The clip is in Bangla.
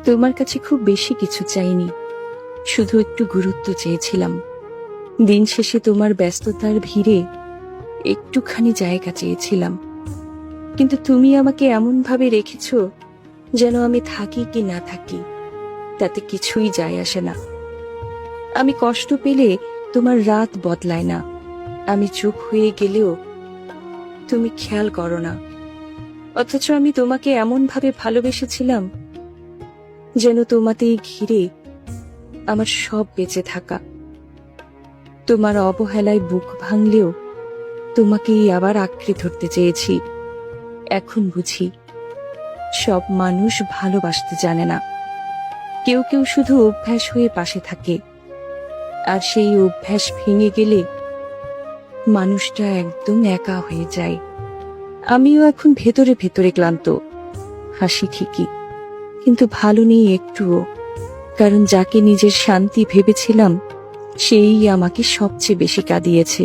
তোমার কাছে খুব বেশি কিছু চাইনি, শুধু একটু গুরুত্ব চেয়েছিলাম। দিন শেষে তোমার ব্যস্ততার ভিড়ে একটুখানি জায়গা চেয়েছিলাম, কিন্তু তুমি আমাকে এমন ভাবে রেখেছো যেন আমি থাকি কি না থাকি তাতে কিছুই যায় আসে না। আমি কষ্ট পেলে তোমার রাত বদলায় না, আমি চুপ হয়ে গেলেও তুমি খেয়াল করো না। অথচ আমি তোমাকে এমন ভাবে ভালোবেসেছিলাম যেন তোমাতেই ঘিরে আমার সব বেঁচে থাকা। তোমার অবহেলায় বুক ভাঙলেও তোমাকেই আবার আঁকড়ে ধরতে চেয়েছি। এখন বুঝি সব মানুষ ভালোবাসতে জানে না, কেউ কেউ শুধু অভ্যাস হয়ে পাশে থাকে, আর সেই অভ্যাস ভেঙে গেলে মানুষটা একদম একা হয়ে যায়। আমিও এখন ভেতরে ভেতরে ক্লান্ত, হাসি ঠিকই, কিন্তু ভালো নেই একটুও, কারণ যাকে নিজের শান্তি ভেবেছিলাম সেই আমাকে সবচেয়ে বেশি কাঁদিয়েছে।